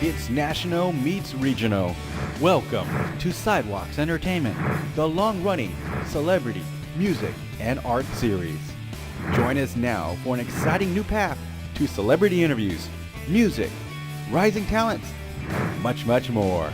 It's national meets regional. Welcome to Sidewalks Entertainment, the long-running celebrity, music, and art series. Join us now for an exciting new path to celebrity interviews, music, rising talents, and much, much more.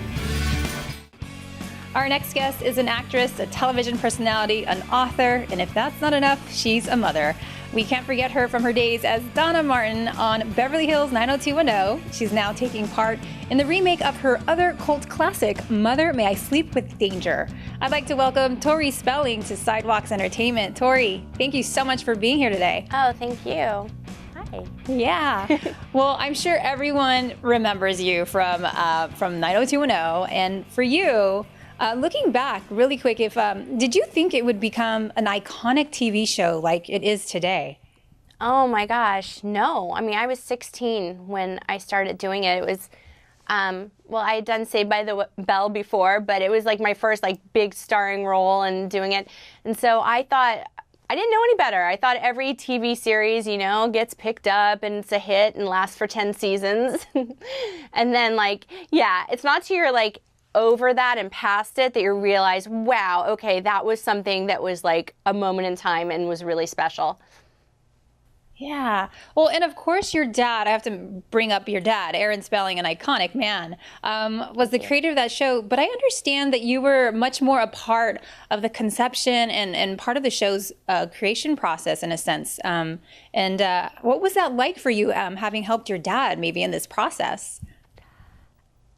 Our next guest is an actress, a television personality, an author, and if that's not enough, she's a mother. We can't forget her from her days as Donna Martin on Beverly Hills 90210. She's now taking part in the remake of her other cult classic, Mother, May I Sleep with Danger. I'd like to welcome Tori Spelling to Sidewalks Entertainment. Tori, thank you so much for being here today. Oh, thank you. Hi. Yeah. Well, I'm sure everyone remembers you from 90210, and for you, looking back really quick, did you think it would become an iconic TV show like it is today? Oh my gosh, no. I mean, I was 16 when I started doing it. It was, well, I had done Saved by the Bell before, but it was like my first like big starring role and doing it. And so I thought, I didn't know any better. I thought every TV series, you know, gets picked up and it's a hit and lasts for 10 seasons. And then like, yeah, it's not till you're like over that and past it that you realize, wow, okay, that was something that was like a moment in time and was really special. Yeah. Well, and of course your dad, I have to bring up your dad, Tori Spelling, an iconic man, was the creator of that show. But I understand that you were much more a part of the conception and part of the show's creation process in a sense. What was that like for you, having helped your dad maybe in this process?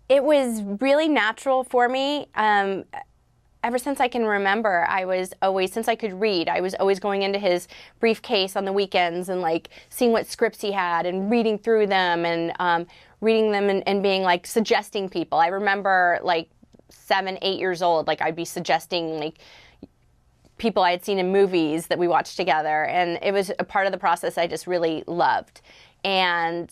It was really natural for me. Ever since I can remember, I was always, since I could read, I was always going into his briefcase on the weekends and like seeing what scripts he had and reading through them and reading them and being like suggesting people. I remember like 7, 8 years old, like I'd be suggesting like people I had seen in movies that we watched together. And it was a part of the process I just really loved. And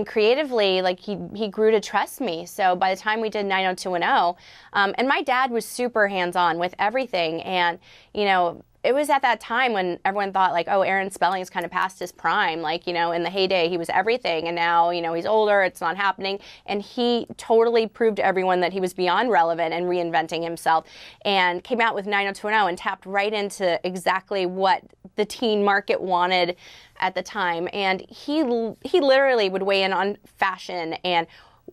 creatively, like he grew to trust me. So by the time we did 90210, and my dad was super hands-on with everything. And, you know, it was at that time when everyone thought like, oh, Tori Spelling's kind of past his prime. Like, you know, in the heyday, he was everything. And now, you know, he's older, it's not happening. And he totally proved to everyone that he was beyond relevant and reinventing himself and came out with 90210 and tapped right into exactly what the teen market wanted at the time. And he literally would weigh in on fashion and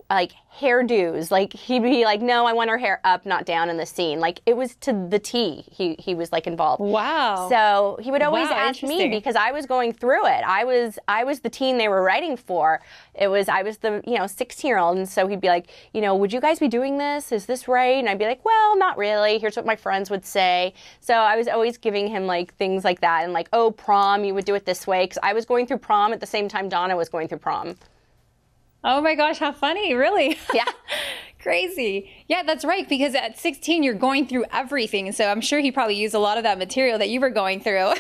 like hairdos. Like he'd be like, no, I want her hair up, not down in the scene. Like it was to the T. He was like involved. Wow. So he would always ask me because I was going through it. I was the teen they were writing for. I was the 16-year-old, and so he'd be like, you know, would you guys be doing this? Is this right? And I'd be like, well, not really. Here's what my friends would say. So I was always giving him like things like that, and like, oh, prom, you would do it this way, because I was going through prom at the same time Donna was going through prom. Oh my gosh, how funny, really? Yeah. Crazy. Yeah, that's right, because at 16, you're going through everything. So I'm sure he probably used a lot of that material that you were going through.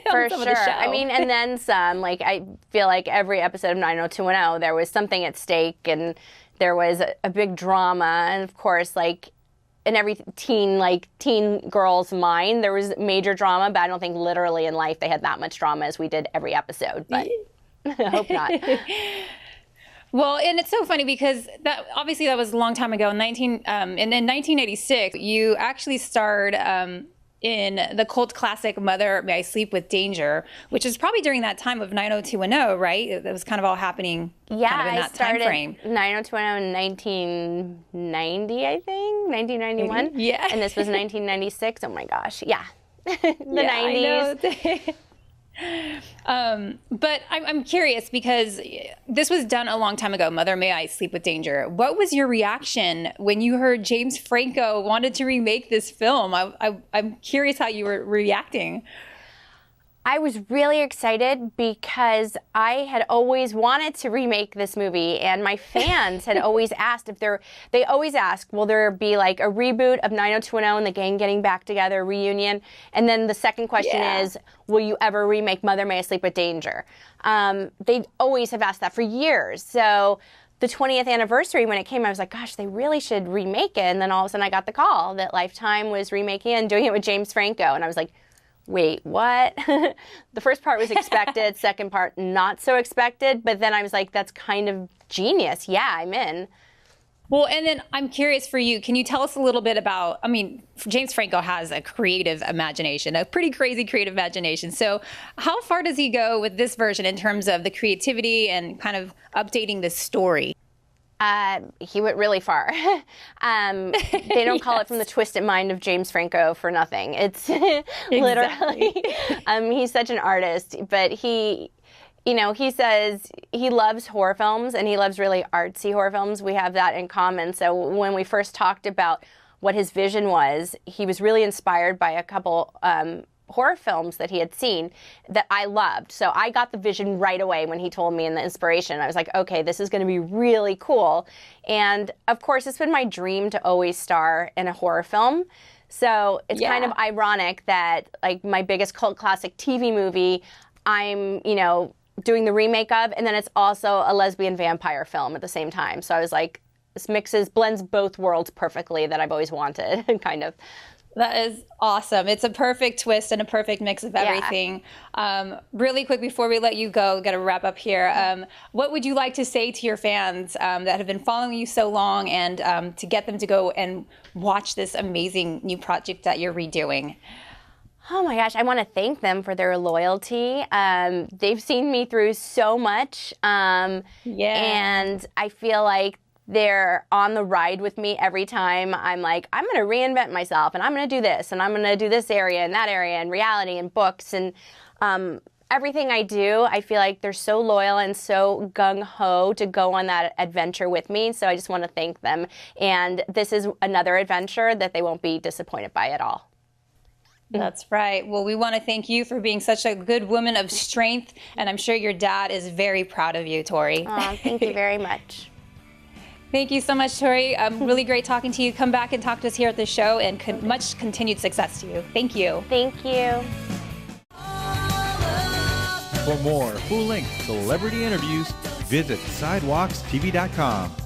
For sure. I mean, and then some. Like, I feel like every episode of 90210, there was something at stake, and there was a big drama. And of course, like, in every teen girl's mind, there was major drama, but I don't think literally in life they had that much drama as we did every episode. But I hope not. Well, and it's so funny because that was a long time ago. And in 1986, you actually starred in the cult classic Mother, May I Sleep with Danger, which is probably during that time of 90210, right? It was kind of all happening kind of in that time frame. 90210 in 1990, I think, 1991. Yeah. And this was 1996. Oh my gosh, yeah. The 90s. But I'm curious because this was done a long time ago, Mother, May I Sleep with Danger. What was your reaction when you heard James Franco wanted to remake this film? I'm curious how you were reacting. I was really excited because I had always wanted to remake this movie, and my fans had always asked they always ask, will there be like a reboot of 90210 and the gang getting back together, a reunion? And then the second question is, will you ever remake Mother, May I Sleep with Danger? They always have asked that for years. So the 20th anniversary, when it came, I was like, gosh, they really should remake it. And then all of a sudden I got the call that Lifetime was remaking it and doing it with James Franco. And I was like, wait, what? The first part was expected, second part not so expected, but then I was like, that's kind of genius. Yeah, I'm in. Well, and then I'm curious for you, can you tell us a little bit about, I mean, James Franco has a creative imagination, a pretty crazy creative imagination. So how far does he go with this version in terms of the creativity and kind of updating the story? He went really far. They don't call it From the Twisted Mind of James Franco for nothing. It's literally, he's such an artist, but he says he loves horror films and he loves really artsy horror films. We have that in common. So when we first talked about what his vision was, he was really inspired by a couple horror films that he had seen that I loved. So I got the vision right away when he told me, and the inspiration. I was like, okay, this is going to be really cool. And of course, it's been my dream to always star in a horror film. So it's kind of ironic that like my biggest cult classic TV movie, I'm, doing the remake of, and then it's also a lesbian vampire film at the same time. So I was like, this blends both worlds perfectly that I've always wanted, kind of. That is awesome. It's a perfect twist and a perfect mix of everything. Really quick before we let you go, got to wrap up here. What would you like to say to your fans that have been following you so long, and to get them to go and watch this amazing new project that you're redoing? Oh my gosh, I want to thank them for their loyalty. They've seen me through so much. And I feel like they're on the ride with me every time. I'm like, I'm going to reinvent myself, and I'm going to do this, and I'm going to do this area and that area, and reality and books. And everything I do, I feel like they're so loyal and so gung-ho to go on that adventure with me. So I just want to thank them. And this is another adventure that they won't be disappointed by at all. That's right. Well, we want to thank you for being such a good woman of strength, and I'm sure your dad is very proud of you, Tori. Thank you very much. Thank you so much, Tori. Really great talking to you. Come back and talk to us here at the show, and much continued success to you. Thank you. Thank you. For more full-length celebrity interviews, visit sidewalkstv.com.